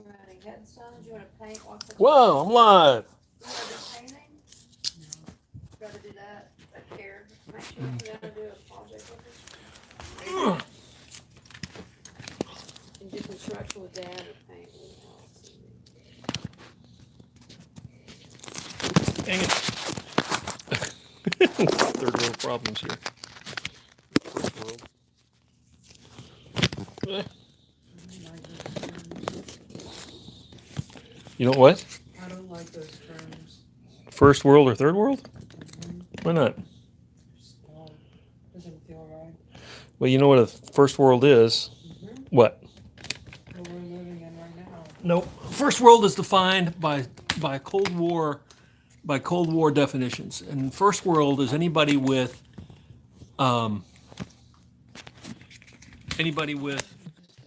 Alrighty, headstones, you wanna paint, walk the Whoa, I'm live. You wanna do painting? Rather do that, here, make sure if you're gonna do a project with it. And do construction with dad or paint with Alex. Dang it. Third world problems here. First world. Eh. You know what? I don't like those terms. First world or third world? Why not? Doesn't feel right. Well, you know what a first world is? What? What we're living in right now. Nope. First world is defined by Cold War definitions, and first world is anybody with Just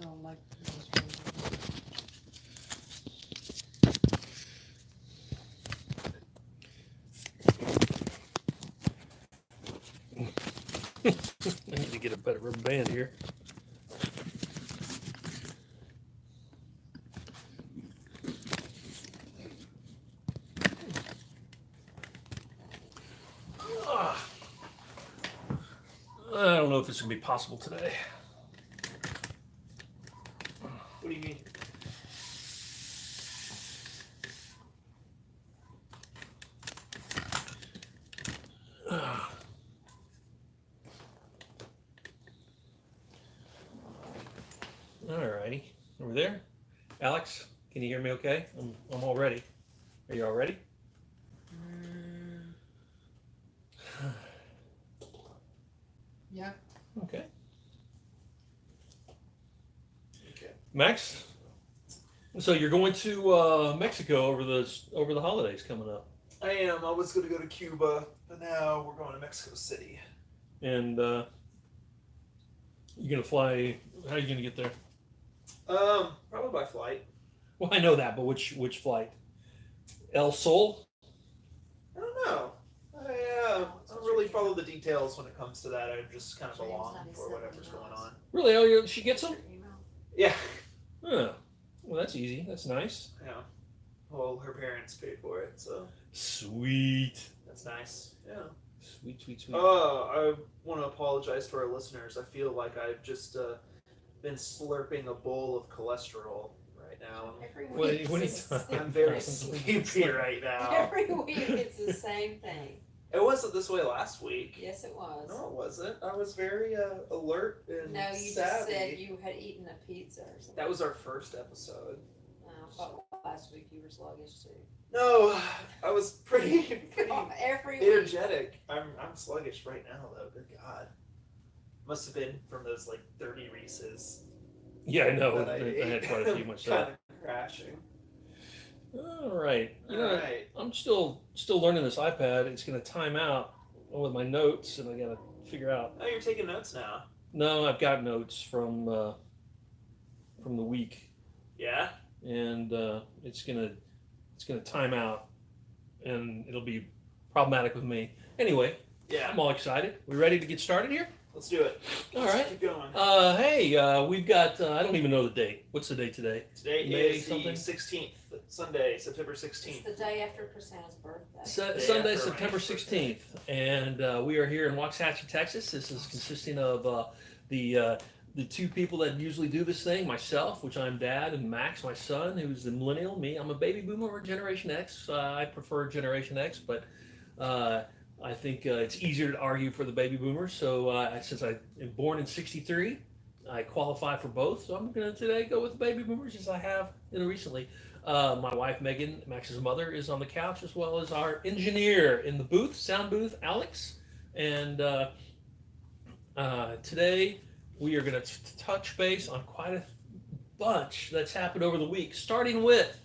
don't like those terms. I need to get a better rubber band here. I don't know if this is going to be possible today. What do you mean? Alrighty, over there. Alex, can you hear me okay? I'm all ready. Are you all ready? Yeah. Okay. Okay. Max, so you're going to Mexico over the holidays coming up, I am. I was going to go to Cuba, but now we're going to Mexico City. and you're gonna fly. How are you gonna get there? Probably by flight. Well, I know that, but which flight? El Sol? I don't know. I don't really follow the details when it comes to that. I just kind of along for whatever's going on. Really? She gets them? Yeah. Huh. Well, that's easy. That's nice. Yeah. Well, her parents paid for it, so Sweet. that's nice. Yeah. Sweet. I want to apologize to our listeners. I feel like I've just been slurping a bowl of cholesterol right now. Every What- week. what are you it's talking the I'm very same- sleepy right now. Every week it's the same thing. It wasn't this way last week. Yes, it was. No, it wasn't. I was very alert and No, you savvy. just said you had eaten a pizza or something. That was our first episode. I thought last week you were sluggish too. No, I was pretty Every week. energetic. I'm sluggish right now though. Good God, must have been from those like 30 Reese's. Yeah, I know. that I had quite a few myself. Kind of crashing. All right. You know, Alright. I'm still learning this iPad. It's gonna time out with my notes, and I gotta figure out. Oh, you're taking notes now. No, I've got notes from the week, Yeah. and it's gonna time out, and it'll be problematic with me. Anyway, Yeah. I'm all excited. We ready to get started here? Let's do it. All Let's right. Keep going. Hey, we've got. I don't even know the date. What's the date today? Today May is something? the 16th, Sunday, September It's 16th. the day after Christina's birthday. Sunday, after September my 16th, and we are here in Waxahachie, Texas. This is consisting of the two people that usually do this thing, myself, which I'm dad, and Max, my son, who's the millennial. Me, I'm a baby boomer or Generation X. I prefer Generation X, but I think it's easier to argue for the baby boomers. So since I am born in '63, I qualify for both. So I'm going to today go with the baby boomers as I have recently. My wife, Megan, Max's mother, is on the couch, as well as our engineer in the booth, sound booth, Alex. And today we are going to touch base on quite a bunch that's happened over the week, starting with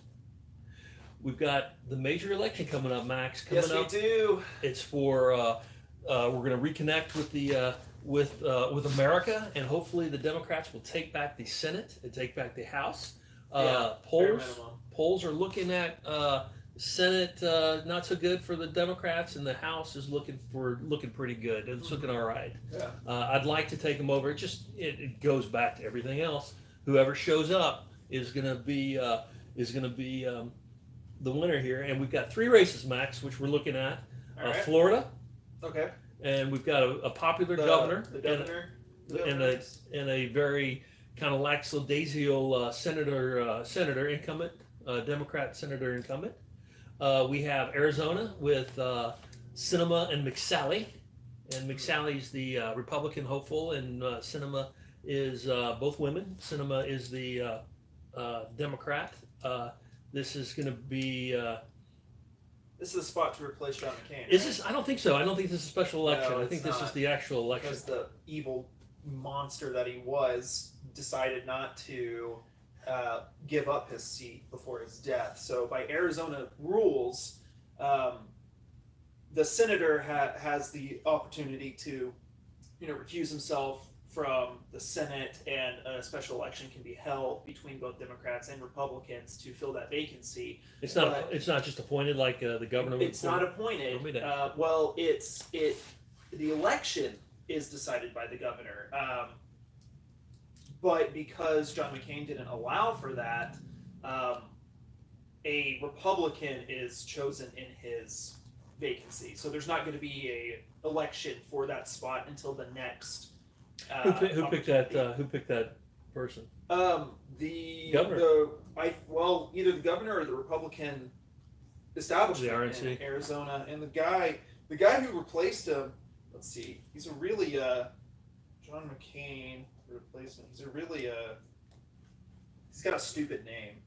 we've got the major election coming up, Max. Coming Yes, we up. do. It's for we're going to reconnect with the with America, and hopefully the Democrats will take back the Senate and take back the House. Bare minimum. Polls are looking at Senate not so good for the Democrats, and the House is looking pretty good. It's looking all right. Yeah. I'd like to take them over. It goes back to everything else. Whoever shows up is going to be is going to be the winner here. And we've got 3 races, Max, which we're looking at. All right. Florida, Okay. and we've got a popular The governor, governor. and a very kind of lackadaisical senator incumbent, Democrat senator incumbent. We have Arizona with Sinema and McSally, and McSally's the Republican hopeful, and Sinema is both women. Sinema is the Democrat. This is going to be. This is a spot to replace John McCain. Is right? this? I don't think so. I don't think this is a special election. No, I think it's this is not. the actual election. Because the evil monster that he was decided not to give up his seat before his death. So by Arizona rules, the senator has the opportunity to, recuse himself from the Senate, and a special election can be held between both Democrats and Republicans to fill that vacancy. It's not. But It's not just appointed like the governor. It's not appointed. Tell me that. The election is decided by the governor. But because John McCain didn't allow for that, a Republican is chosen in his vacancy. So there's not going to be a election for that spot until the next. Who picked that? Who picked that person? The Governor. Either the governor or the Republican establishment The RNC. in Arizona, and the guy who replaced him. Let's see, he's a really John McCain replacement. He's got a stupid name.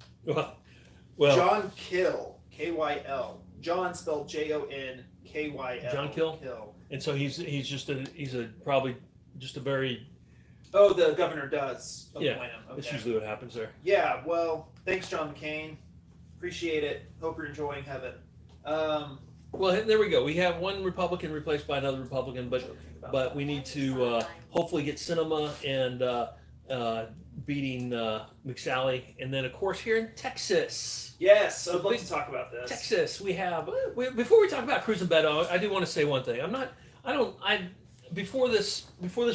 Well, John Kill, Kyl. John spelled Jonkyl. John Kill? and so he's probably just a very. Oh, the governor does appoint him. Okay. That's usually what happens there. Yeah, well, thanks, John McCain. Appreciate it. Hope you're enjoying heaven. Well, there we go. We have one Republican replaced by another Republican, but we need to hopefully get Sinema and beating McSally, and then of course here in Texas. Yes, I'd love to talk about this. Texas, before we talk about Cruz and Beto, I do want to say one thing. Before this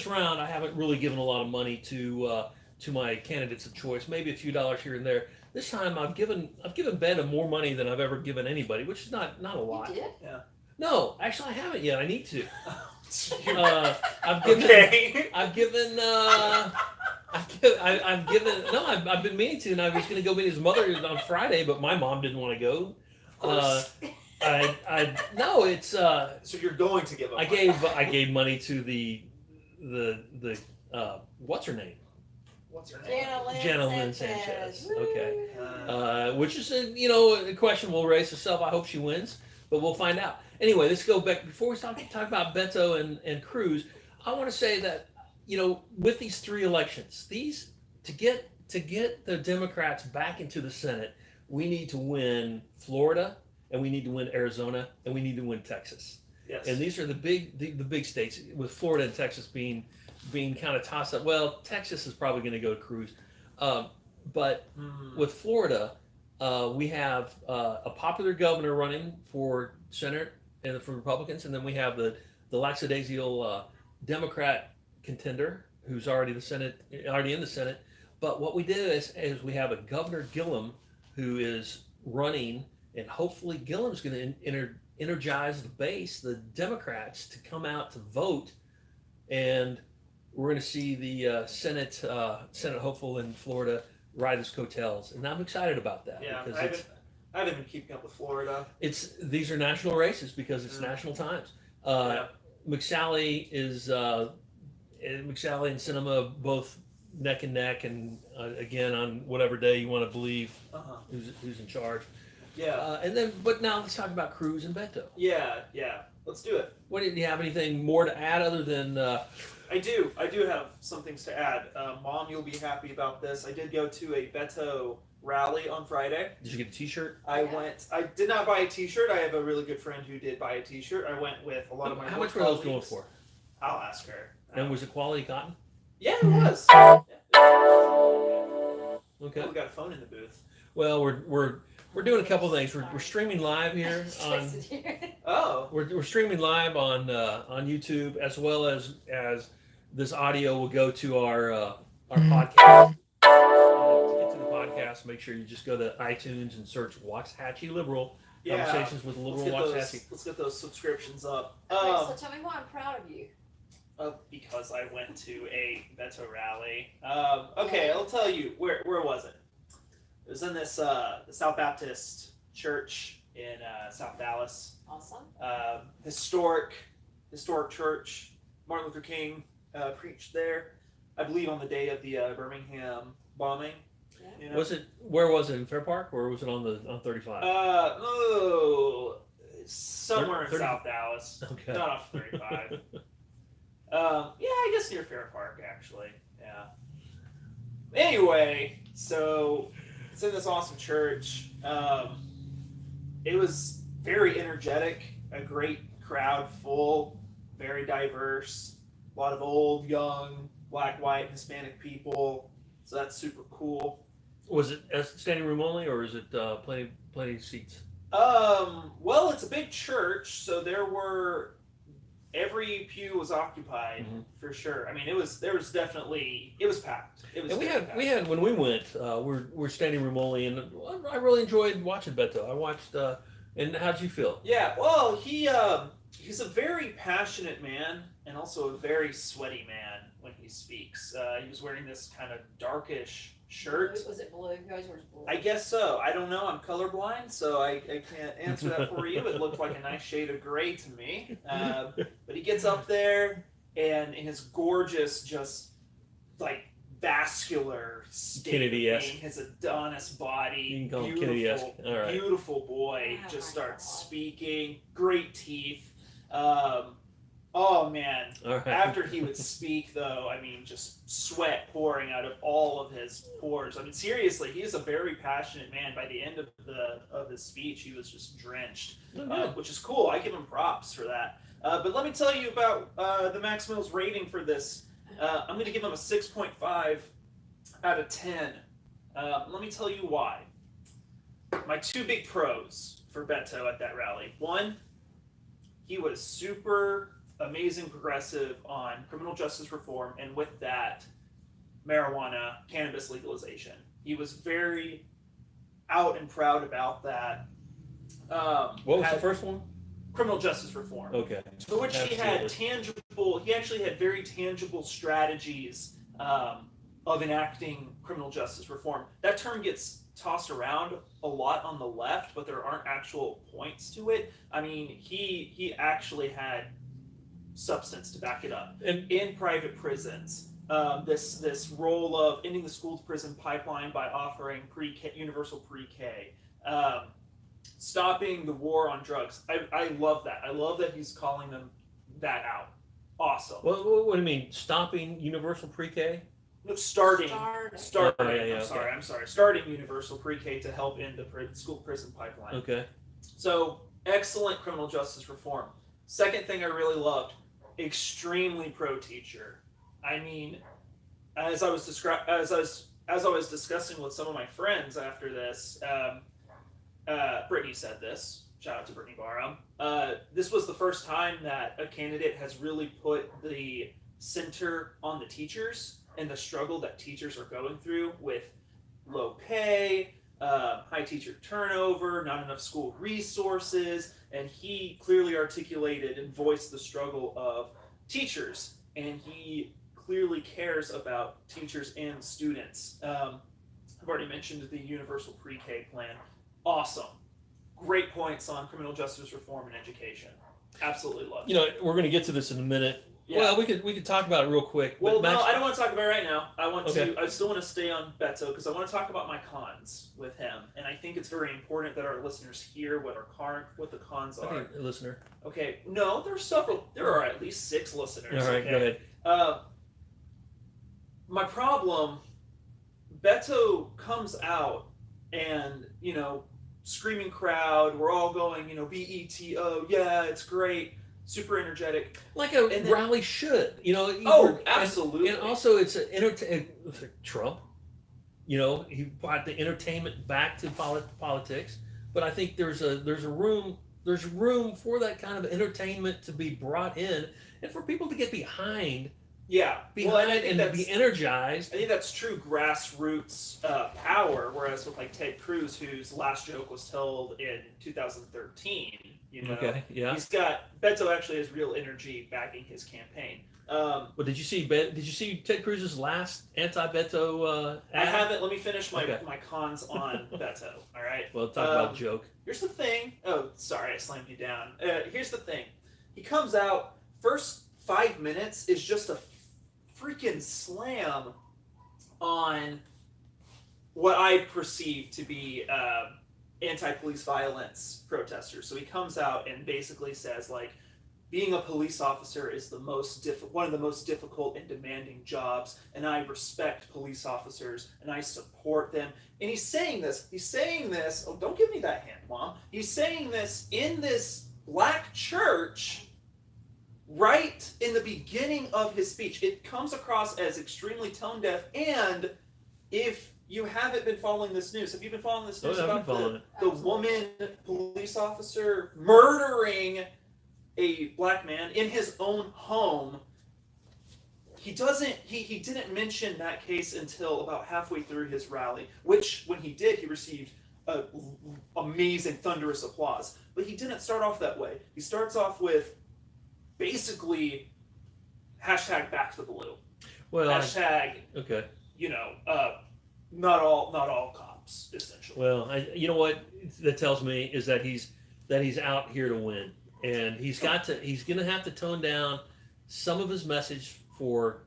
round, I haven't really given a lot of money to my candidates of choice. Maybe a few dollars here and there. This time, I've given Beto more money than I've ever given anybody, which is not a lot. You did? Yeah. No, actually, I haven't yet. I need to. I've been meaning to, and I was going to go meet his mother on Friday, but my mom didn't want to go. So you're going to give up? I gave money to the what's her name? What's her name? Jenna Lynn Sanchez. Okay. Which is a question will raise itself. I hope she wins, but we'll find out. Anyway, let's go back before we talk about Beto and Cruz. I want to say that with these 3 elections, to get the Democrats back into the Senate, we need to win Florida, and we need to win Arizona, and we need to win Texas. Yes. And these are the big states, with Florida and Texas being kind of tossed up. Well, Texas is probably going to go to Cruz, but with Florida, we have a popular governor running for Senate and for Republicans, and then we have the lackadaisical Democrat contender who's already in the Senate. But what we did is we have a Governor Gillum who is running, and hopefully Gillum's going to energize the base, the Democrats, to come out to vote, and we're going to see the Senate hopeful in Florida ride his coattails, and I'm excited about that. Yeah, because I haven't been keeping up with Florida. these are national races because it's national times. McSally and Sinema both neck and neck, and again on whatever day you want to believe who's in charge. Yeah. But now let's talk about Cruz and Beto. Yeah. Let's do it. Do you have anything more to add other than? I do have some things to add. Mom, you'll be happy about this. I did go to a Beto rally on Friday. Did you get a T-shirt? I did not buy a T-shirt. I have a really good friend who did buy a T-shirt. I went with a lot of my How much were those going colleagues. for? I'll ask her. And was it quality cotton? Yeah, it was. Okay. We got a phone in the booth. Well, we're doing a couple things. We're streaming live here on. Oh. We're streaming live on YouTube, as well as this audio will go to our podcast. To get to the podcast, podcast, make sure you just go to iTunes and search Waxahachie Liberal. Yeah. Conversations with Liberal Waxahachie. Let's get those subscriptions up. Okay, so tell me why I'm proud of you. Because I went to a Beto rally. Okay, I'll tell you. Where was it? It was in this the South Baptist Church in South Dallas. Awesome. Historic church. Martin Luther King preached there, I believe, on the day of the Birmingham bombing. Yeah. You know? Where was it, in Fair Park, or was it on 35? Somewhere in 30? South Dallas. Okay. Not off 35. Yeah, I guess near Fair Park, actually. Yeah. Anyway, so it's in this awesome church. It was very energetic, a great crowd, full, very diverse, a lot of old, young, black, white, Hispanic people. So that's super cool. Was it standing room only, or is it plenty of seats? Well, it's a big church, so every pew was occupied for sure. I mean, it was packed. It was. And packed. we had when we went, we're standing room only, and I really enjoyed watching Beto. I watched. And how'd you feel? Yeah, well, he's a very passionate man and also a very sweaty man when he speaks. He was wearing this kind of darkish shirt. Was it blue? He always wears blue. I guess so. I don't know. I'm colorblind, so I can't answer that for you. It looked like a nice shade of gray to me. But he gets up there, and in his gorgeous, just like vascular state, Kennedy-esque. his Adonis body, You can call him Kennedy-esque. All right. beautiful boy, Oh just my starts God. speaking. Great teeth. Oh man. All right. After he would speak, though, I mean, just sweat pouring out of all of his pores. I mean, seriously, he is a very passionate man. By the end of his speech, he was just drenched, which is cool. I give him props for that. But let me tell you about the Max Mills rating for this. I'm going to give him a 6.5 out of 10. Let me tell you why. My two big pros for Beto at that rally. One, he was super amazing progressive on criminal justice reform, and with that, marijuana, cannabis legalization. He was very out and proud about that. What was the first one? Criminal justice reform. Okay. For which he actually had very tangible strategies of enacting criminal justice reform. That term gets tossed around a lot on the left, but there aren't actual points to it. I mean, he actually had substance to back it up. And In private prisons, this role of ending the school to prison pipeline by offering universal pre-K, stopping the war on drugs. I love that. I love that he's calling them that out. Awesome. what do you mean? Stopping universal pre-K? No, starting. Oh, yeah, I'm sorry. Starting universal pre-K to help end the school to prison pipeline. Okay. So excellent criminal justice reform. Second thing I really loved, extremely pro teacher. I mean, as I was discussing with some of my friends after this, Brittany said this. Shout out to Brittany Barron. This was the first time that a candidate has really put the center on the teachers and the struggle that teachers are going through with low pay, high teacher turnover, not enough school resources, and he clearly articulated and voiced the struggle of teachers, and he clearly cares about teachers and students. I've already mentioned the universal pre-K plan. Awesome. Great points on criminal justice reform and education. Absolutely love it. You know, we're going to get to this in a minute. Yeah. Well, we could talk about it real quick. Well, but Max, no, I don't want to talk about it right now. Okay. I still want to stay on Beto because I want to talk about my cons with him, and I think it's very important that our listeners hear what the cons are. Okay, listener. Okay, no, there's several. There are at least 6 listeners. All right, okay? go ahead. My problem, Beto comes out and, screaming crowd, we're all going, BETO, yeah, it's great, super energetic. Like a And then- rally should, Absolutely. And also, it's Trump. He brought the entertainment back to politics, but I think there's room for that kind of entertainment to be brought in, and for people to get behind Yeah. behind I think and that's, be energized. I think that's true grassroots power. Whereas with like Ted Cruz, whose last joke was told in 2013, you know, Okay, yeah. he's got Beto actually has real energy backing his campaign. Well, did you see Ted Cruz's last anti-Beto I ad? haven't. Let me finish my, Okay. my cons on Beto. All right. Well, talk about joke. Here's the thing. Oh, sorry, I slammed you down. Here's the thing. He comes out. First 5 minutes is just a freaking slam on what I perceive to be anti-police violence protesters. So he comes out and basically says like, being a police officer is the one of the most difficult and demanding jobs, and I respect police officers and I support them. And he's saying this. Oh, don't give me that hand, Mom. He's saying this in this black church right in the beginning of his speech. It comes across as extremely tone deaf. And if you haven't been following this news, have you been following this news about the woman police officer murdering a black man in his own home? He didn't mention that case until about halfway through his rally, which when he did, he received amazing thunderous applause. But he didn't start off that way. He starts off with basically hashtag back the blue. Well, hashtag okay. You know, not all cops, essentially. Well, you know what that tells me is that he's out here to win. And he's going to have to tone down some of his message for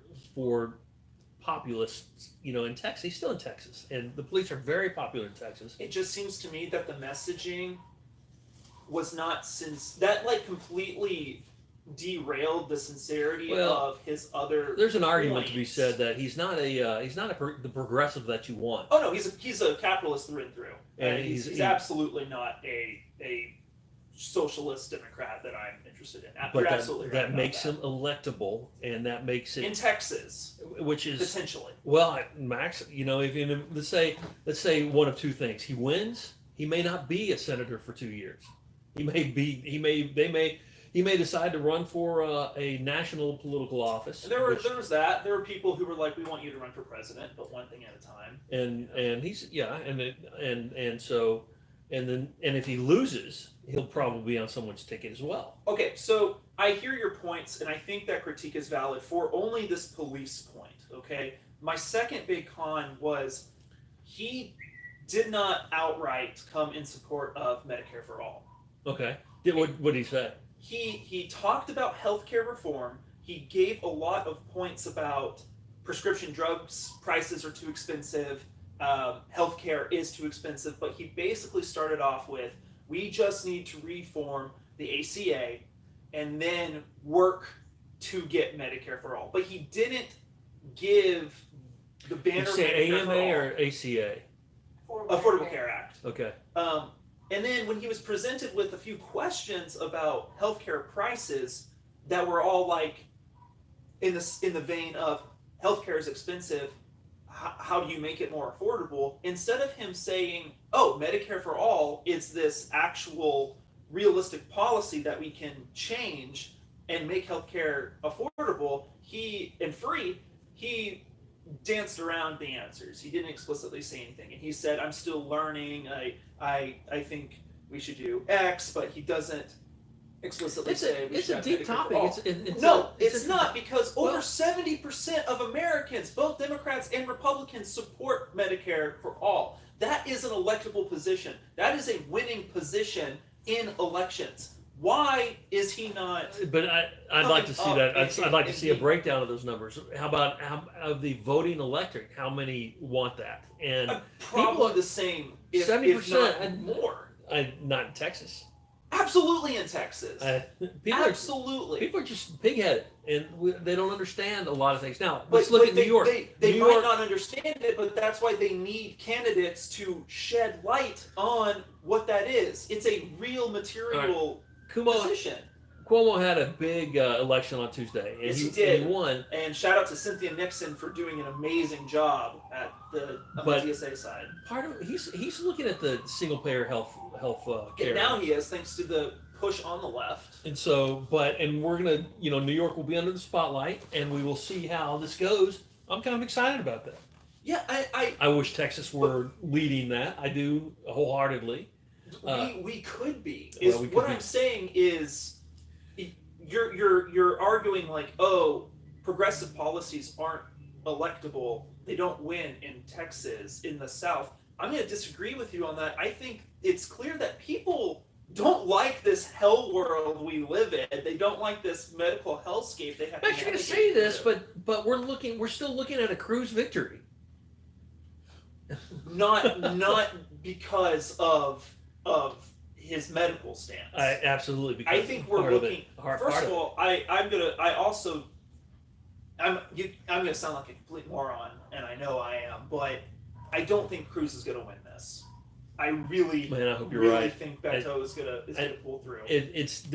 populists, you know, in Texas. He's still in Texas, and the police are very popular in Texas. It just seems to me that the messaging was not like completely derailed the sincerity of his other. There's an argument points. to be said that he's not the progressive that you want. Oh no, he's a capitalist through and through, and he's absolutely not a socialist Democrat that I'm interested in. But absolutely right that makes that. him electable, and that makes it in Texas, which is potentially. Well, Max, you know, if let's say one of two things: he wins, he may not be a senator for 2 years. He may decide to run for a national political office. There was that. There were people who were like, "We want you to run for president, but one thing at a time." And he's and if he loses, he'll probably be on someone's ticket as well. Okay, so I hear your points, and I think that critique is valid for only this police point. Okay, my second big con was he did not outright come in support of Medicare for all. Okay, what did he say? He talked about healthcare reform. He gave a lot of points about prescription drugs prices are too expensive. Healthcare is too expensive, but he basically started off with, we just need to reform the ACA and then work to get Medicare for all. But he didn't give the banner. Did you say Medicare AMA or ACA? Affordable Care Act. Okay. And then when he was presented with a few questions about healthcare prices that were all like in the vein of healthcare is expensive, how do you make it more affordable? Instead of him saying, oh, Medicare for all is this actual realistic policy that we can change and make healthcare affordable and free, he danced around the answers. He didn't explicitly say anything. And he said, I'm still learning. I think we should do X, but he doesn't explicitly say we should have deep Medicare topic. for all. It's not, because over 70% of Americans, both Democrats and Republicans, support Medicare for all. That is an electable position. That is a winning position in elections. Why is he not? But I'd like to see that. I'd like to see a breakdown of those numbers. How about of the voting electorate? How many want that? And probably the same, if 70% not more. Not in Texas. Absolutely in Texas. People are just pig-headed, and they don't understand a lot of things. Now, But let's look at New York. They New might York, not understand it, but that's why they need candidates to shed light on what that is. It's a real material position. Cuomo had a big election on Tuesday, and Yes, he and did. he won. And shout out to Cynthia Nixon for doing an amazing job on the But- TSA side. Part of he's looking at the single payer health care. And now he is, thanks to the push on the left. And so, and we're gonna, New York will be under the spotlight, and we will see how this goes. I'm kind of excited about that. Yeah, I wish Texas were leading that. I do wholeheartedly. we could be. Well, we could what be. I'm saying is, you're arguing like, oh, progressive policies aren't electable. They don't win in Texas, in the South. I'm going to disagree with you on that. I think it's clear that people don't like this hell world we live in. They don't like this medical hellscape they have. I'm actually going to say this, but we're still looking at a Cruz victory. not because of his medical stance. Absolutely. Because I think we're looking. First of all, I'm gonna sound like a complete moron, and I know I am, but I don't think Cruz is gonna win this. I really, Man, I hope you're really right. think Beto is gonna pull through.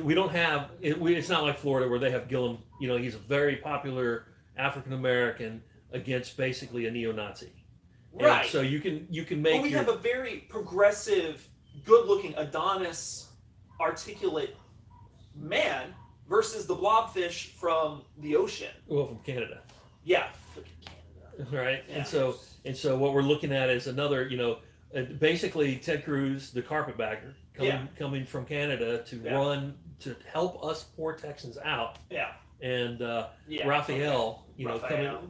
We don't have it's not like Florida where they have Gillum. He's a very popular African American against basically a neo-Nazi. Right. And so you can make. But we have a very progressive, good-looking Adonis, articulate man versus the blobfish from the ocean. Well, from Canada. Yeah, freaking Canada. Right. Yeah. And so what we're looking at is another, basically Ted Cruz, the carpetbagger, coming from Canada to run to help us poor Texans out. Yeah. And Yeah. Raphael, Raphael.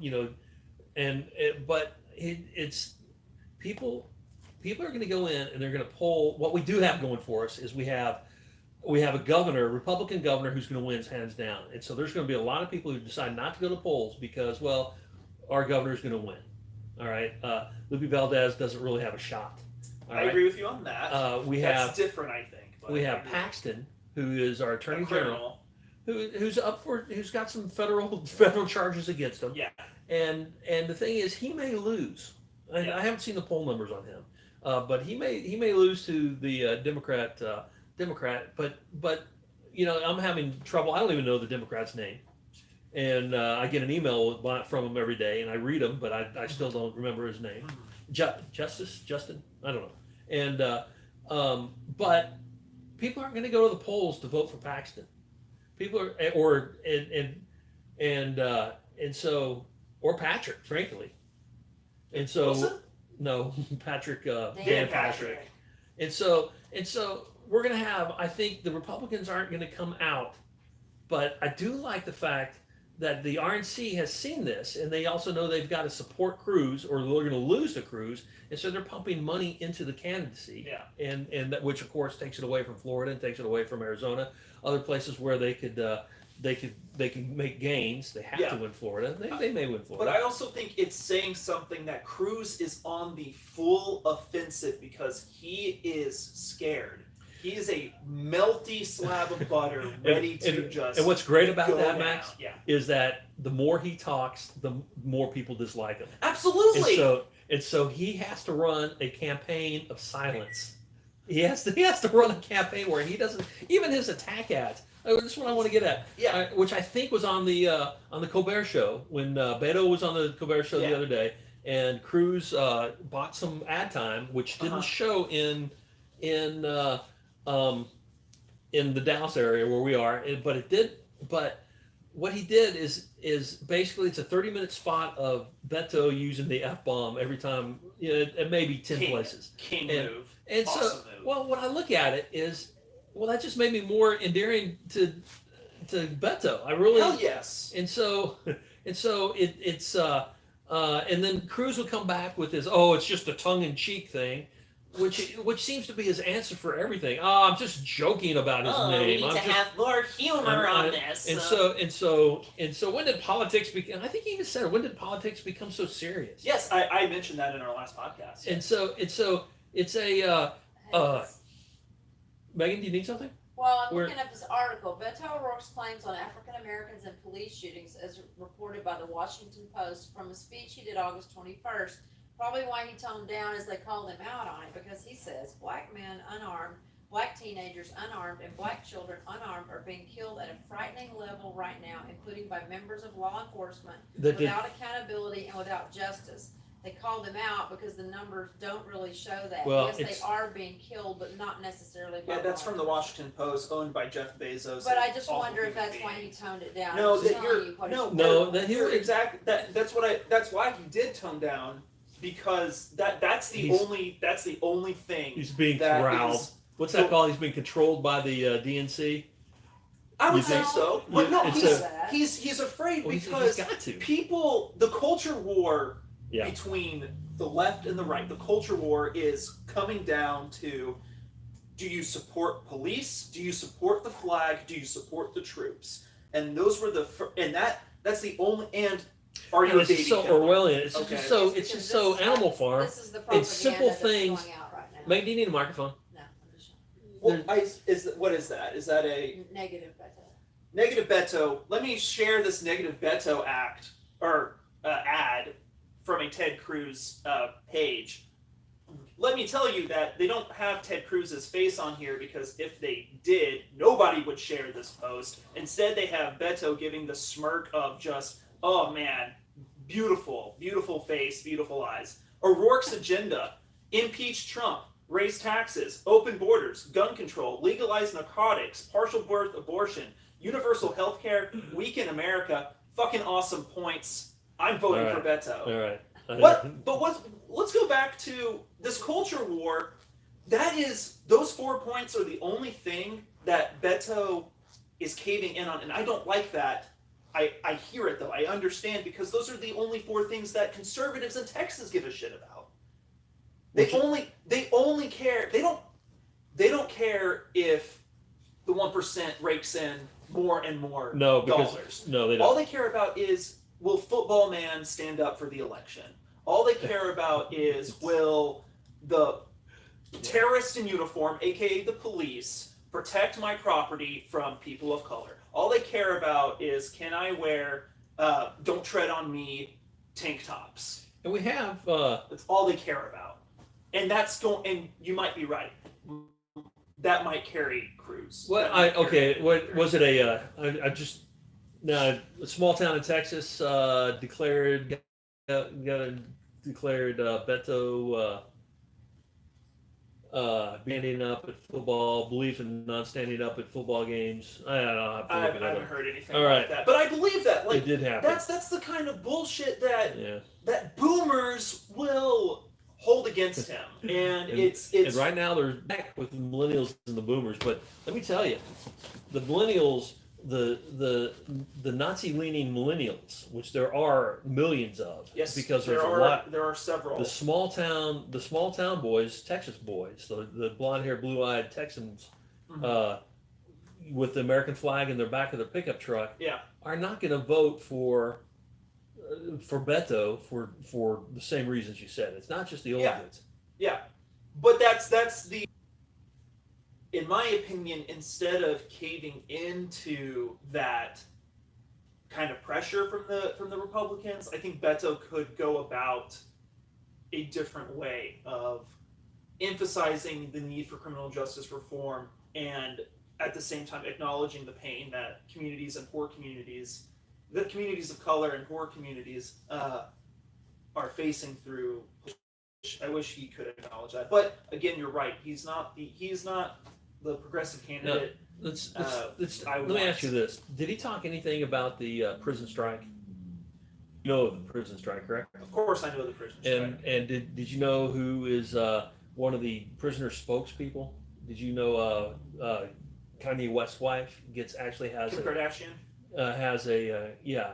but it's people are going to go in and they're going to poll. What we do have going for us is we have a governor, a Republican governor, who's going to win hands down. And so there's going to be a lot of people who decide not to go to polls because, well, our governor's going to win. All right. Lupe Valdez doesn't really have a shot. All I right? agree with you on that. That's different, I think. But we I have agree. Paxton, who is our attorney A general, criminal. who's got some federal charges against him. Yeah. And the thing is, he may lose. I haven't seen the poll numbers on him, but he may lose to the Democrat. But I'm having trouble. I don't even know the Democrat's name, and I get an email from him every day, and I read them, but I still don't remember his name. Justin, I don't know. And but people aren't going to go to the polls to vote for Paxton. People are and so or Patrick, frankly. And so Wilson? no, Patrick Dan Patrick. And so we're going to have, I think the Republicans aren't going to come out, but I do like the fact that the RNC has seen this, and they also know they've got to support Cruz, or they're going to lose to Cruz, and so they're pumping money into the candidacy. Yeah. And that, which of course takes it away from Florida and takes it away from Arizona, other places where they can make gains. They have to win Florida. They may win Florida. But I also think it's saying something that Cruz is on the full offensive because he is scared. He is a melty slab of butter ready to just. And what's great about go that, down. Max, Yeah. is that the more he talks, the more people dislike him. Absolutely. And so he has to run a campaign of silence. He has to run a campaign where he doesn't even his attack ads. This is what I want to get at. Yeah. Which I think was on the Colbert Show when Beto was on the Colbert Show the other day, and Cruz bought some ad time, which didn't show in the Dallas area where we are, but it did. But what he did is basically it's a 30-minute spot of Beto using the F-bomb every time, at maybe 10 places. King move. And awesome so, move. well, when I look at it is, that just made me more endearing to Beto. I really. Hell yes. And so it's and then Cruz will come back with his, it's just a tongue-in-cheek thing, which seems to be his answer for everything. I'm just joking about his name. We need to have more humor on this. And so when did politics become? I think he even said, when did politics become so serious? Yes, I mentioned that in our last podcast. And so it's a Megan, do you need something? Well, I'm looking up this article. Beto O'Rourke's claims on African Americans and police shootings, as reported by the Washington Post, from a speech he did August 21st. Probably why he toned down is they called him out on it, because he says black men unarmed Black teenagers unarmed and black children unarmed are being killed at a frightening level right now, including by members of law enforcement, without accountability and without justice. They call them out because the numbers don't really show that. Well, yes, it's- they are being killed, but not necessarily by Yeah, that's law from the enforcement. Washington Post, owned by Jeff Bezos. But I and just awful wonder if human that's why he being. toned it down. No, I'm just that telling you're you what no, it's No, worth. that you're exact. That's why he did tone down, because that's the only thing. He's being that corralled. is- What's that called? He's being controlled by the DNC. I You would say think- so, you- but no, it's he's afraid Well, because he's got to. people, the culture war Yeah. between the left and the right, the culture war is coming down to: do you support police? Do you support the flag? Do you support the troops? And those were that's the only. And are you a It's baby just so killer? Orwellian. It's Okay. just so. Yes, It's because just so this is Animal like- Farm. This is the It's simple propaganda that's things. going out right now. Meg, do you need a microphone? No, I'm just Well, what is that? Is that a negative, Beto. negative Beto? Let me share this negative Beto ad from a Ted Cruz page. Let me tell you that they don't have Ted Cruz's face on here, because if they did, nobody would share this post. Instead, they have Beto giving the smirk of just, oh man, beautiful, beautiful face, beautiful eyes. O'Rourke's agenda: impeach Trump, raise taxes, open borders, gun control, legalize narcotics, partial birth abortion, universal health care, weaken America. Fucking awesome points. I'm voting All for Beto. All right. Let's go back to this culture war. Those 4 points are the only thing that Beto is caving in on, and I don't like that. I hear it though. I understand, because those are the only 4 things that conservatives in Texas give a shit about. They only care. They don't care if the 1% rakes in more and more No, because dollars. no, they All don't. they care about is, will football man stand up for the election? All they care about is, will the terrorist in uniform, aka the police, protect my property from people of color? All they care about is, can I wear don't tread on me tank tops? And we have. That's all they care about. And and you might be right. That might carry Cruz. What was it? I just now a small town in Texas declared Beto standing up at football, believes in not standing up at football games. I don't know. I haven't heard anything All like right. that, but I believe that. Like, It did happen. that's the kind of bullshit that Yeah. that boomers will hold against him, and it's And right now they're back with the millennials and the boomers. But let me tell you, the millennials, the Nazi-leaning millennials, which there are millions of, yes, because there's there a lot. There are several. The small town boys, Texas boys, the blonde-haired, blue-eyed Texans, Mhm. with the American flag in their back of their pickup truck, Yeah. are not going to vote for Beto for the same reasons you said. It's not just the old Yeah. kids. Yeah, but that's the. In my opinion, instead of caving into that kind of pressure from the Republicans, I think Beto could go about a different way of emphasizing the need for criminal justice reform, and at the same time acknowledging the pain that communities and poor communities, the communities of color and poor communities, are facing through. I wish he could acknowledge that, but again, you're right. He's not the progressive candidate. Let's I let me ask you this: did he talk anything about the prison strike? You know of the prison strike, correct? Of course, I know the prison strike. And did you know who is one of the prisoner spokespeople? Did you know Kanye West's wife has Kim Kardashian. yeah,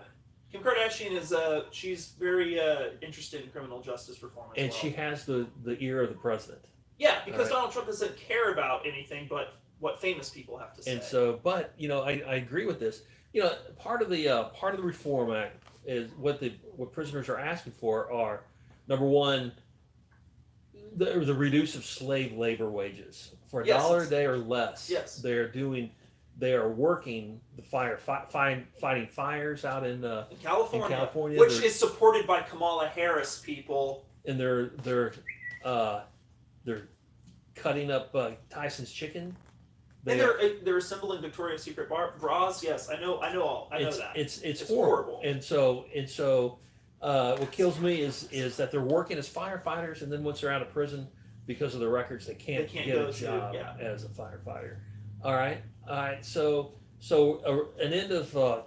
Kim Kardashian is she's very interested in criminal justice reform as and well. she has the ear of the president. Yeah, because Right. Donald Trump doesn't care about anything but what famous people have to say. And so, but I agree with this. Part of the Reform Act is what prisoners are asking for are, number one, the reduce of slave labor wages for Yes, $1 a day or less. Yes. They are working the fighting fires out in California, which is supported by Kamala Harris people. and they're cutting up Tyson's chicken. And they're assembling Victoria's Secret bras. Yes, I know that. It's horrible. And so what kills me is that they're working as firefighters, and then once they're out of prison, because of the records, they can't get a job as a firefighter. All right. So an end of a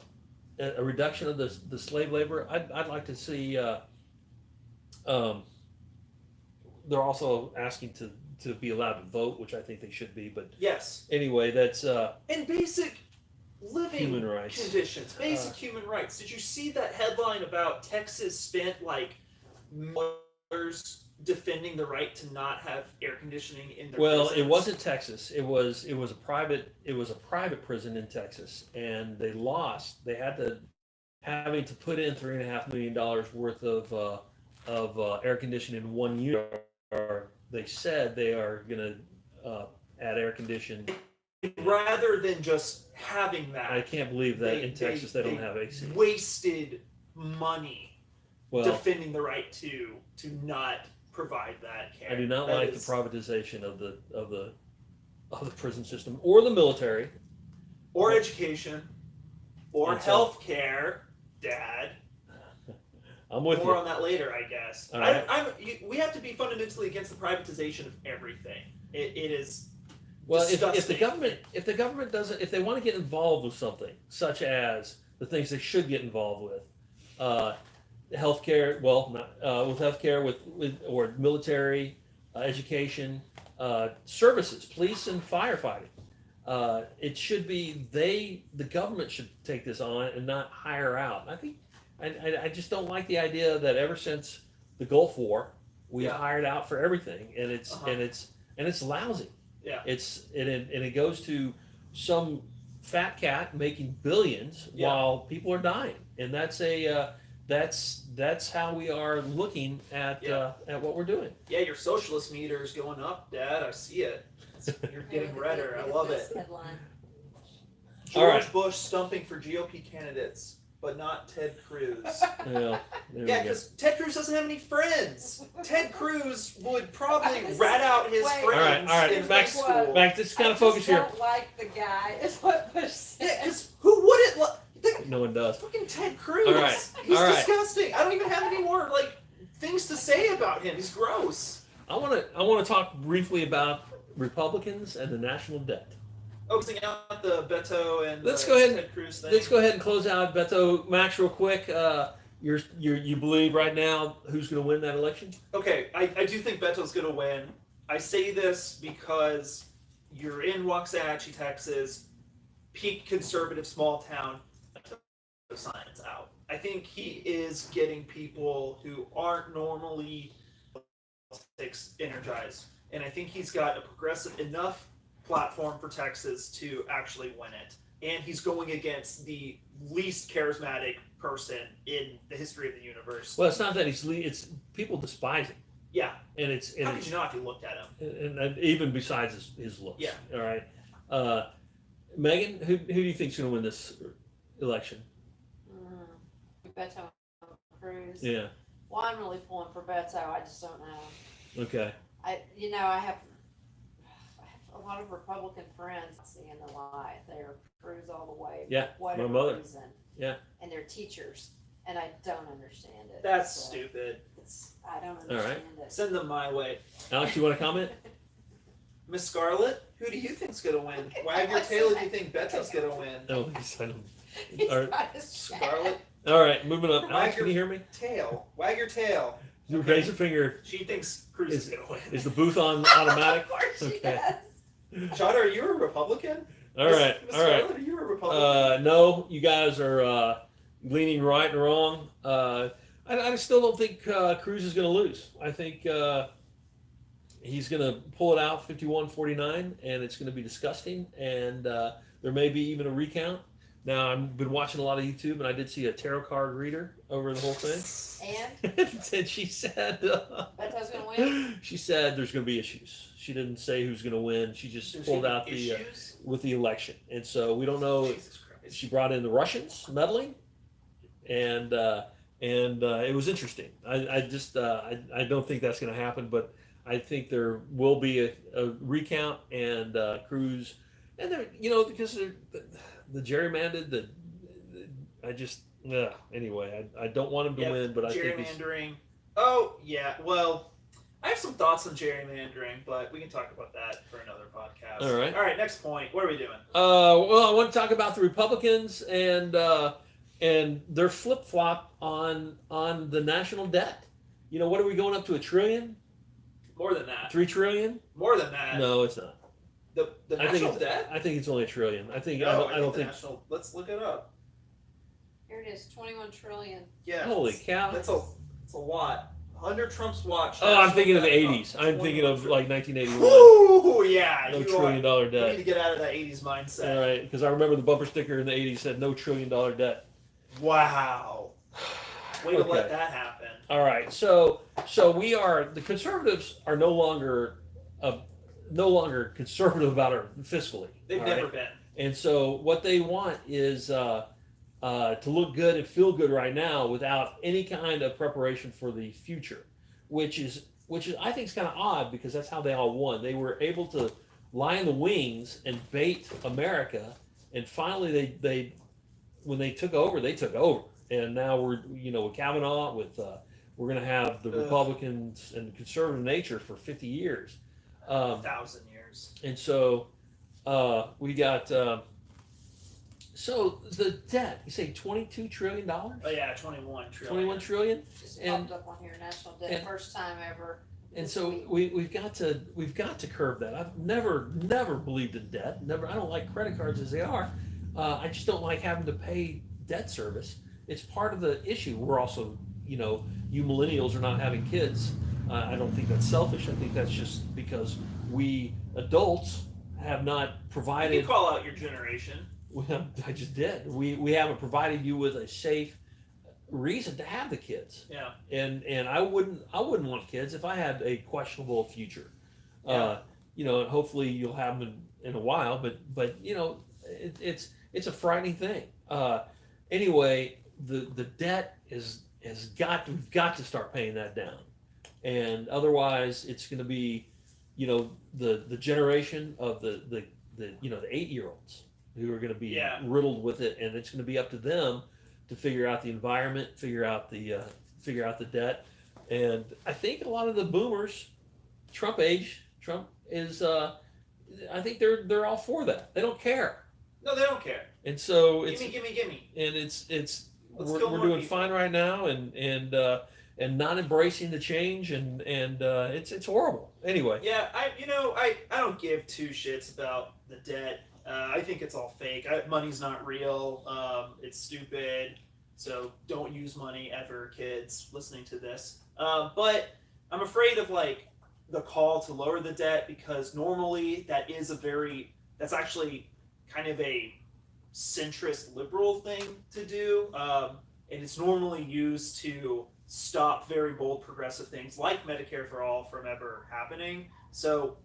reduction of the slave labor. I'd like to see. They're also asking to be allowed to vote, which I think they should be. But yes. Anyway, that's and basic living human rights conditions, basic human rights. Did you see that headline about Texas spent like dollars defending the right to not have air conditioning in their prisons? It wasn't Texas. It was a private prison in Texas, and they lost. They had to having to put in $3.5 million worth of air conditioning in 1 year. They said they are going to add air conditioning rather than just having that. I can't believe that in Texas they don't have AC. Wasted money defending the right to not provide that care. I do not like the privatization of the prison system or the military or education or health care, Dad. I'm with More you. on that later, I guess. Right. We have to be fundamentally against the privatization of everything. It is well, disgusting. if the government doesn't, if they want to get involved with something, such as the things they should get involved with, healthcare, with healthcare, with or military, education, services, police and firefighting. It should be the government should take this on and not hire out. I just don't like the idea that ever since the Gulf War, we hired out for everything, and it's lousy. Yeah. It goes to some fat cat making billions while people are dying, and that's how we are looking at what we're doing. Yeah, your socialist meter is going up, Dad. I see it. You're getting redder. I love it. Headline. George Bush stumping for GOP candidates, but not Ted Cruz. Well, yeah, because Ted Cruz doesn't have any friends. Ted Cruz would probably rat out his friends. All right, in Max, high school. Max, just kind of focus here. I don't like the guy. Is what Bush said. Yeah, because who wouldn't like? No one does. Fucking Ted Cruz. All right, He's disgusting. I don't even have any more things to say about him. He's gross. I want to talk briefly about Republicans and the national debt. Focusing out the Beto and Ted Cruz thing. Let's go ahead and close out Beto. Max, real quick. You believe right now who's going to win that election? Okay, I do think Beto's going to win. I say this because you're in Waxahachie, Texas, peak conservative small town. Science out. I think he is getting people who aren't normally politics energized, and I think he's got a progressive enough platform for Texas to actually win it. And he's going against the least charismatic person in the history of the universe. Well, it's not that it's people despise him. Yeah. And it's how could you not if you looked at him? And even besides his looks. Yeah. All right. Megan, who do you think's going to win this election? Beto Cruz. Yeah. Well, I'm really pulling for Beto. I just don't know. Okay. I have a lot of Republican friends seeing the light. They're Cruz all the way. Yeah, For whatever my mother. reason. Yeah. And they're teachers, and I don't understand it. That's stupid. I don't understand it. Send them my way. Alex, you want to comment? Miss Scarlett, who do you think's gonna win? Wag your tail if you think Beto's gonna win. No, I don't. He's All right. got his Scarlett, All right, moving up. Wag Alex, your can you hear me? tail. Wag your tail. You raise your finger. She thinks Cruz is gonna win. Is the booth on automatic? Of course she Okay. does. Chad, are you a Republican? All right. Miss All right. Scarlett, are you a Republican? No, you guys are leaning right and wrong. I still don't think Cruz is going to lose. I think he's going to pull it out 51-49, and it's going to be disgusting. And there may be even a recount. Now, I've been watching a lot of YouTube, and I did see a tarot card reader over the whole thing. And she said, Beto's going to win? She said there's going to be issues. She didn't say who's going to win. She just pulled out with the election. And so we don't know. She brought in the Russians meddling, and it was interesting. I don't think that's going to happen, but I think there will be a recount and Cruz, and there, because the gerrymandered, I just anyway. I don't want him to Yep, win, but I think it's, gerrymandering. Oh yeah, well, I have some thoughts on gerrymandering, but we can talk about that for another podcast. All right. All right. Next point. What are we doing? Well, I want to talk about the Republicans and their flip flop on the national debt. What are we going up to, $1 trillion? More than that. 3 trillion? More than that. No, it's not. The I think national it's, debt. I think it's only $1 trillion. I think No, I don't the think. national. Let's look it up. Here it is, 21 trillion. Yeah. Holy cow! That's a lot. Under Trump's watch. Oh, I'm national thinking of the debt '80s. up I'm thinking of 21 like 1981. Ooh, yeah. No you $1 trillion You need debt. to get out of that 80s mindset. All right, because I remember the bumper sticker in the '80s said "No $1 trillion debt." Wow. Way to let Okay. that happen. All right, so the conservatives are no longer conservative about our fiscally. They've all never right? been. And so what they want is to look good and feel good right now without any kind of preparation for the future, which is I think is kind of odd because that's how they all won. They were able to lie in the wings and bait America, and finally they when they took over, and now we're with Kavanaugh, we're going to have the Republicans and the conservative nature for 50 years. 1,000 years. And so we got so the debt. You say $22 trillion? Oh yeah, 21 trillion. 21 trillion. Just And- popped up on here, national debt, and- first time ever. And this so week. we've got to curb that. I've never believed in debt. I don't like credit cards as they are. I just don't like having to pay debt service. It's part of the issue. We're also, you millennials are not having kids. I don't think that's selfish. I think that's just because we adults have not You provided. can call out your generation. I just did. We haven't provided you with a safe reason to have the kids. Yeah. And I wouldn't want kids if I had a questionable future. Yeah. And hopefully you'll have them in a while, but it's a frightening thing. Anyway, the debt we've got to start paying that down, and otherwise it's going to be, the generation of the 8-year-olds who are going to be Yeah. riddled with it, and it's going to be up to them to figure out the environment, figure out the debt. And I think a lot of the boomers, Trump is, I think they're all for that. They don't care. No, they don't care. And so it's Gimme. and it's Let's we're kill more doing people. fine right now, and not embracing the change, and it's horrible. Anyway, Yeah, I don't give two shits about the debt. I think it's all fake. Money's not real. It's stupid. So don't use money ever, kids listening to this. But I'm afraid of the call to lower the debt, because normally that's actually kind of a centrist liberal thing to do. And it's normally used to stop very bold progressive things like Medicare for all from ever happening. So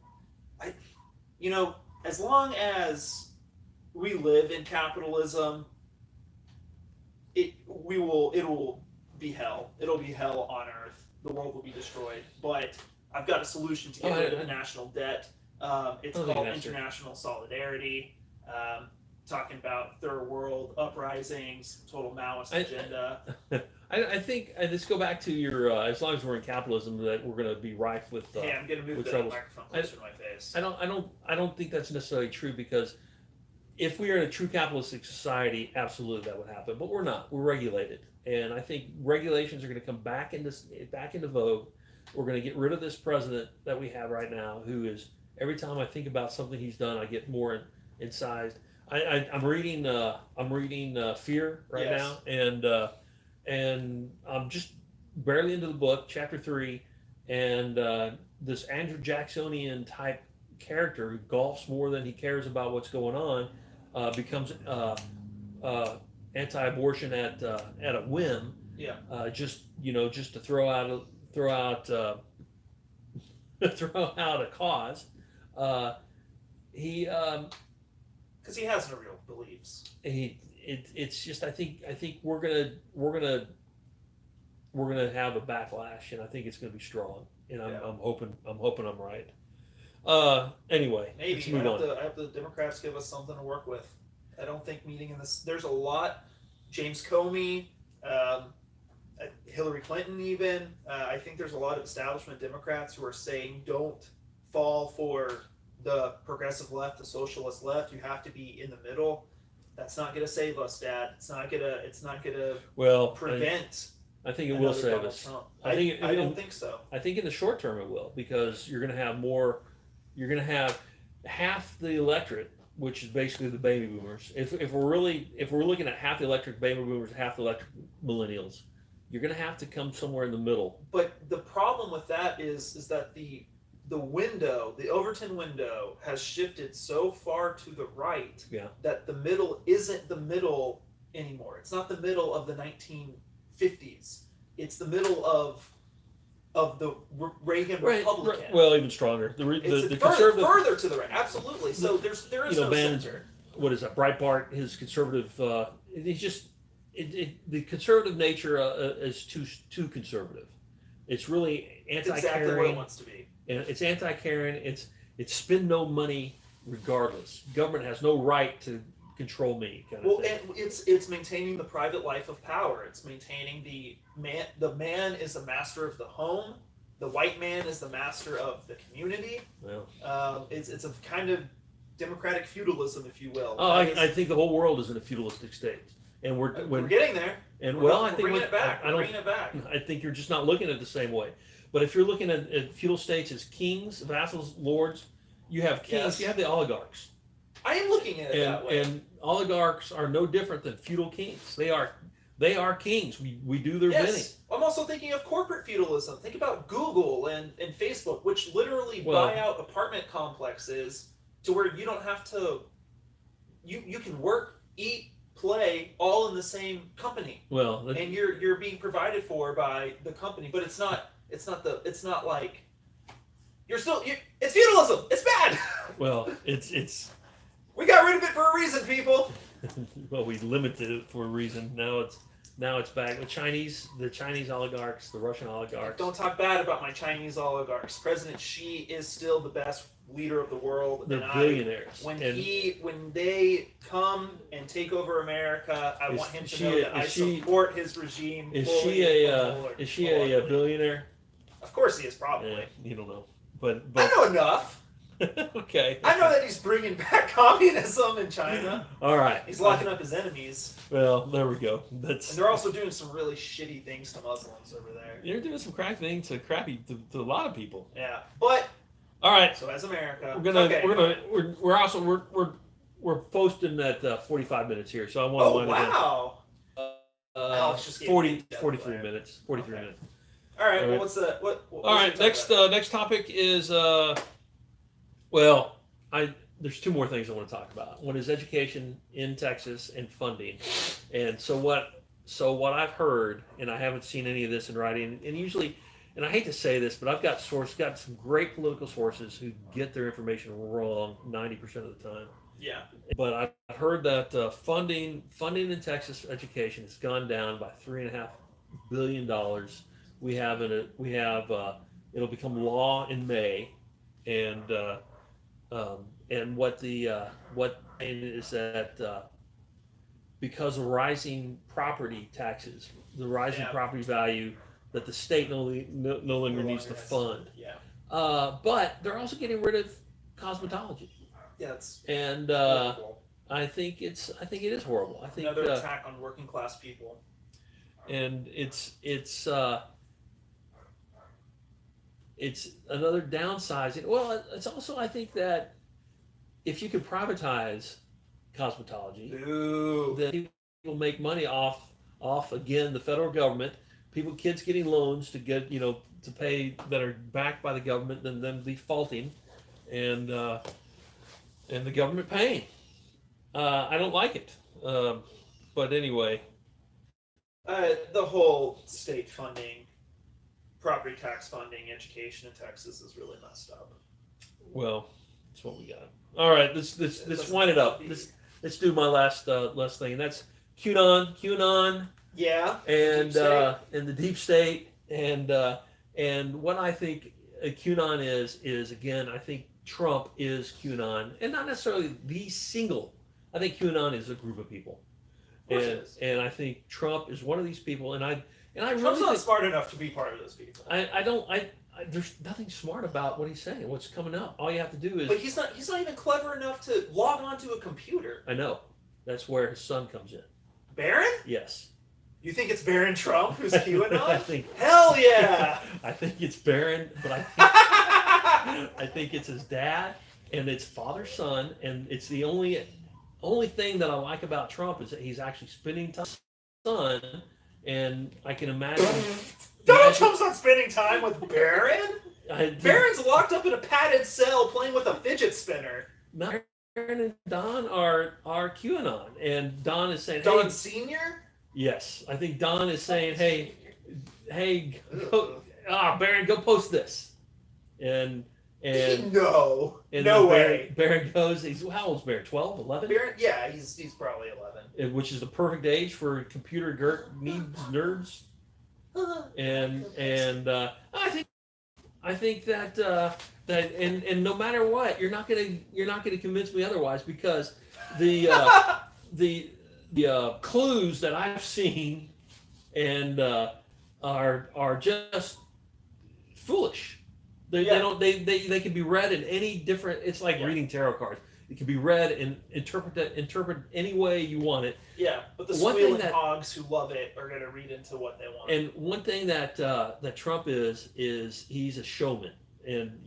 as long as we live in capitalism, it will be hell. It'll be hell on earth. The world will be destroyed. But I've got a solution to get rid of the national debt. It's called international solidarity. Talking about third world uprisings, total Maoist agenda. I think, and let's go back to your as long as we're in capitalism, that we're going to be rife with. Hey, I'm gonna move with the troubles. microphone closer to my face. I don't think that's necessarily true, because if we are in a true capitalistic society, absolutely that would happen. But we're not. We're regulated, and I think regulations are going to come back into vogue. We're going to get rid of this president that we have right now, who is, every time I think about something he's done, I get more incised. I'm reading Fear right Yes. now, and I'm just barely into the book, chapter 3, and this Andrew Jacksonian type character who golfs more than he cares about what's going on, becomes anti-abortion at a whim. Yeah. Just to throw out a cause. Because he has no real beliefs. It's just I think we're gonna have a backlash, and I think it's gonna be strong. and I'm, Yeah. I'm hoping I'm right. Anyway, let's Maybe move on. I hope the Democrats give us something to work with. I don't think meeting in this. There's a lot. James Comey, Hillary Clinton, even. I think there's a lot of establishment Democrats who are saying don't fall for the progressive left, the socialist left. You have to be in the middle. That's not going to save us, Dad. It's not gonna Well, prevent. I think it will another save Donald us. Trump. I think I don't think so. I think in the short term it will, because you're going to have more. You're going to have half the electorate, which is basically the baby boomers. If we're looking at half the electorate baby boomers, half the electorate millennials, you're going to have to come somewhere in the middle. But the problem with that is that the window, the Overton window, has shifted so far to the right that the middle isn't the middle anymore. It's not the middle of the 1950s. It's the middle of the Reagan Republican. Right. Well, even stronger. The conservative, further to the right. Absolutely. So there is no center. What is that? Breitbart, his conservative. He's just the conservative nature is too conservative. It's really anti-caring. It's exactly what it wants to be. And it's anti-caring. It's spend no money regardless. Government has no right to control me. Kind of thing. And it's maintaining the private life of power. It's maintaining the man is the master of the home. The white man is the master of the community. Well, it's a kind of democratic feudalism, if you will. Oh, I think the whole world is in a feudalistic state, and we're getting there. And we're I think bringing it back. Bringing it back. I think you're just not looking at it the same way. But if you're looking at feudal states as kings, vassals, lords, you have kings. Yes. You have the oligarchs. I am looking at it that way. And oligarchs are no different than feudal kings. They are kings. We do their bidding. I'm also thinking of corporate feudalism. Think about Google and Facebook, which literally buy out apartment complexes to where you don't have to. You can work, eat, play all in the same company. Well, and you're being provided for by the company, but it's not like it's feudalism. It's bad. Well, it's. We got rid of it for a reason, people. Well, we limited it for a reason. Now it's back. The Chinese oligarchs, the Russian oligarchs. Don't talk bad about my Chinese oligarchs. President Xi is still the best leader of the world. They're billionaires. When they come and take over America, I want him to know that I support his regime. Is she a billionaire? Of course he is, probably. Yeah, you don't know, but I know enough. Okay. I know that he's bringing back communism in China. All right. He's locking up his enemies. Well, there we go. And they're also doing some really shitty things to Muslims over there. They're doing some crappy to a lot of people. Yeah, but all right. So as America, we're posting at 45 minutes here, so I want to wind it down. 43 minutes. 43 minutes. All right. Well, what's the what? All right. Next topic is there's two more things I want to talk about. One is education in Texas and funding. And so what I've heard, and I haven't seen any of this in writing, and usually, and I hate to say this, but I've got some great political sources who get their information wrong 90% of the time. Yeah. But I've heard that funding in Texas education has gone down by $3.5 billion. It'll become law in May, and what is that because of rising property taxes, the rising property value, that the state no longer needs to fund. Yeah. But they're also getting rid of cosmetology. Yeah, it's and I think it is horrible. I think another attack on working class people. And it's another downsizing. Well, it's also, I think that if you could privatize cosmetology, then people make money off again the federal government. Kids getting loans to get to pay that are backed by the government, and them defaulting, and the government paying. I don't like it, but anyway. The whole state funding, property tax funding, education in Texas is really messed up. Well, that's what we got. All right, let's wind it up. Let's do my last thing, and that's QAnon. Yeah. And the deep state, and And what I think QAnon is again, I think Trump is QAnon, and not necessarily the single. I think QAnon is a group of people, and I think Trump is one of these people. And I Trump's really not think, smart enough to be part of those people. there's nothing smart about what he's saying. What's coming up? All you have to do is. But he's not even clever enough to log onto a computer. I know. That's where his son comes in. Barron? Yes. You think it's Barron Trump who's I QAnon? think. Hell yeah! I think it's Barron, but I think it's his dad and it's father son, and it's the only thing that I like about Trump is that he's actually spending time with his son, and I can imagine. Donald Trump's not spending time with Barron. Barron's locked up in a padded cell playing with a fidget spinner. Barron and Don are QAnon, and Don is saying, Don "Hey, Senior." yes, I think Don is saying, hey, Barron, go post this, and No then way. Barron goes. How old's Barron? 12, 11? Barron, yeah, he's probably 11. Which is the perfect age for computer needs nerds. And I think that and no matter what, you're not gonna convince me otherwise, because the clues that I've seen and are just foolish. They can be read in any different. It's like reading tarot cards. It can be read and interpret any way you want it. Yeah, but the squealing hogs who love it are gonna read into what they want. And one thing that Trump is he's a showman. And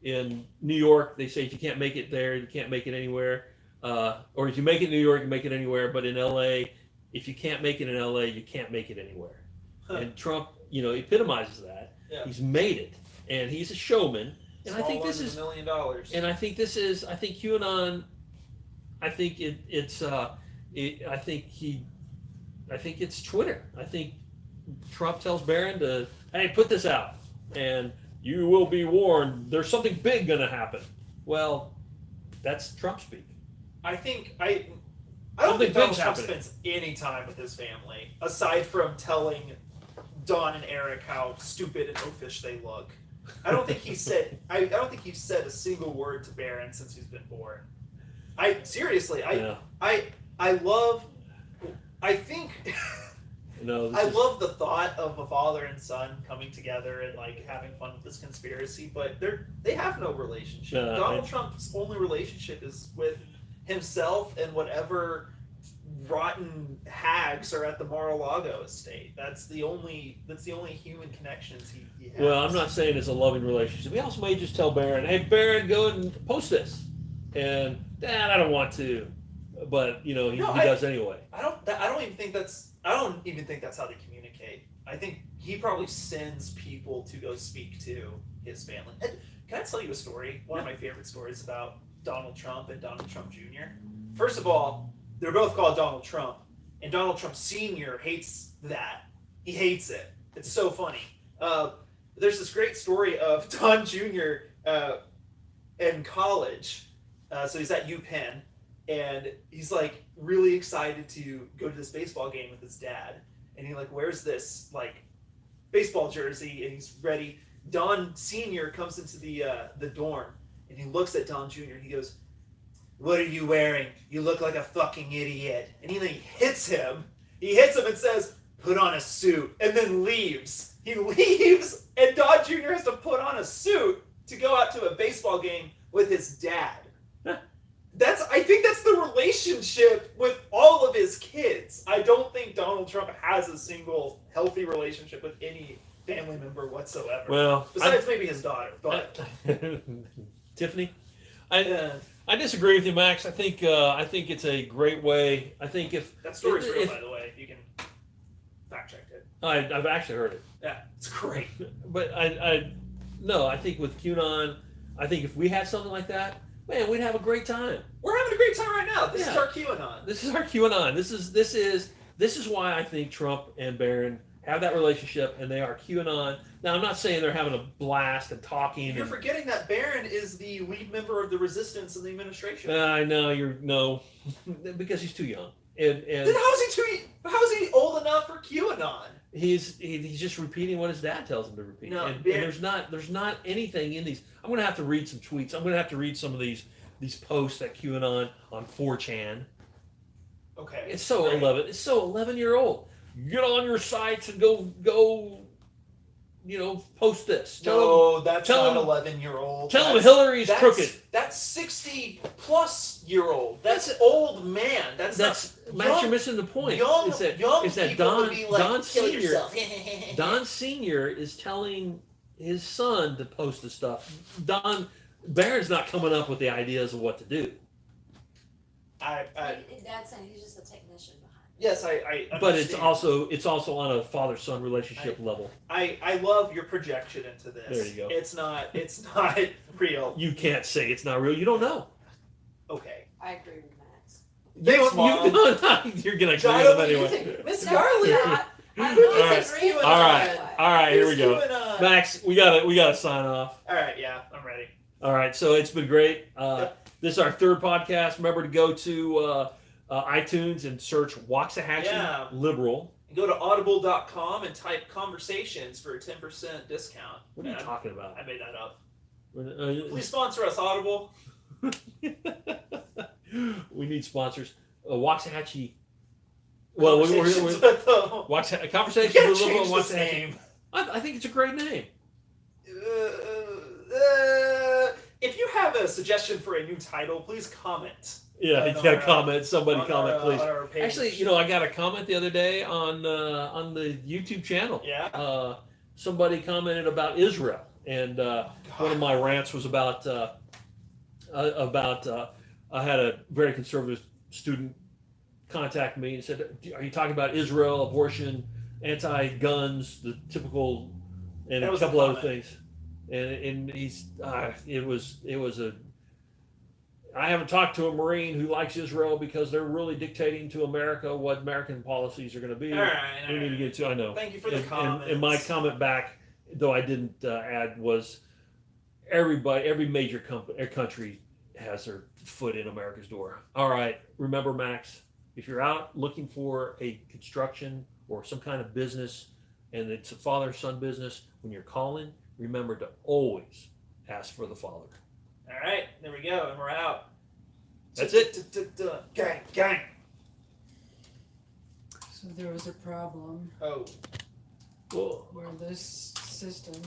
in New York they say if you can't make it there, you can't make it anywhere. Or if you make it in New York, you make it anywhere. But in LA, if you can't make it in LA, you can't make it anywhere. Huh. And Trump, epitomizes that. Yeah. He's made it, and he's a showman. And Small I think this is $1 million. And I think QAnon. I think I think it's Twitter. I think Trump tells Barron to, hey, put this out, and you will be warned. There's something big going to happen. Well, that's Trump speak. I don't think Donald Trump spends any time with his family aside from telling Don and Eric how stupid and oafish they look. I don't think he said a single word to Barron since he's been born. I love the thought of a father and son coming together and like having fun with this conspiracy, but they have no relationship. Donald Trump's only relationship is with himself and whatever rotten hags are at the Mar-a-Lago estate. That's the only human connections he has. Well, I'm not saying it's a loving relationship. He also may just tell Barron, hey, Barron, go and post this. And Dad, I don't want to, but he does anyway. I don't even think that's how they communicate. I think he probably sends people to go speak to his family. And can I tell you a story? One of my favorite stories about Donald Trump and Donald Trump Jr. First of all, they're both called Donald Trump, and Donald Trump Sr. hates that. He hates it. It's so funny. There's this great story of Don Jr. In college. So he's at UPenn, and he's like really excited to go to this baseball game with his dad, and he like wears this like baseball jersey, and he's ready. Don Sr. comes into the dorm, and he looks at Don Jr. and he goes, "What are you wearing? You look like a fucking idiot." And he hits him. He hits him and says, "Put on a suit," and then leaves. He leaves, and Don Jr. has to put on a suit to go out to a baseball game with his dad. I think that's the relationship with all of his kids. I don't think Donald Trump has a single healthy relationship with any family member whatsoever. Well, besides maybe his daughter, but Tiffany, I disagree with you, Max. I think it's a great way. I think if that story's real, by the way, you can fact check it. I've actually heard it. Yeah, it's great. But I think with QAnon, I think if we had something like that, man, we'd have a great time. We're having a great time right now. This is our QAnon. This is our QAnon. This is why I think Trump and Barron have that relationship, and they are QAnon. Now, I'm not saying they're having a blast and talking. You're forgetting that Barron is the lead member of the resistance in the administration. I know because he's too young. And then how is he old enough for QAnon? he's just repeating what his dad tells him to repeat. No, and there's not anything in these. I'm gonna have to read some tweets. I'm gonna have to read some of these posts at QAnon on 4chan. Okay. It's so right. 11. It's so 11-year-old. Get on your sites and go. Post this. No, that's tell not him- 11-year-old. Tell him Hillary's crooked. That's 60-plus-year-old. That's old man. That's Max, young- you're missing the point. young It's that people Don would be like, Don Kill Senior yourself. Don Senior is telling his son to post the stuff. Barron's not coming up with the ideas of what to do. Dad's saying he's just a technician behind it. Yes, I But it's understand. also on a father-son relationship level. I love your projection into this. There you go. It's not real. You can't say it's not real. You don't know. Okay. I agree with Max. Thanks, Mom. You're gonna agree John, with what do him you anyway. think? Miss No, Scarlett. I'm not All right. agreeing with All right. that. All right, here we Miss go. QAnon. Max, we gotta sign off. All right, yeah, I'm ready. All right, so it's been great. Yep. This is our third podcast. Remember to go to iTunes and search Waxahachie Yeah. Liberal. Go to audible.com and type conversations for a 10% discount. What are you Man, talking about? I made that up. Uh, Please sponsor us, Audible. we need sponsors. Waxahachie. Well, Conversations with the- Conversations You gotta with Liberal change this Waxahachie. name. I think it's a great name. If you have a suggestion for a new title, please comment. Yeah, On you gotta our, comment. Somebody on comment, our, please. on our page. Actually, I got a comment the other day on the YouTube channel. Yeah. Somebody commented about Israel, and one of my rants was about I had a very conservative student contact me and said, "Are you talking about Israel, abortion, anti-guns, the typical, and That a was couple the other comment. things?" And he's it was a. I haven't talked to a Marine who likes Israel because they're really dictating to America what American policies are going to be. All right. We need to get to. I know. Thank you for the And comments. my comment back, though I didn't add, was every major country has their foot in America's door. All right, remember, Max, if you're out looking for a construction or some kind of business, and it's a father-son business, when you're calling, remember to always ask for the father. All right, there we go, and we're out. That's it. Gang. So there was a problem Oh. Cool. where this system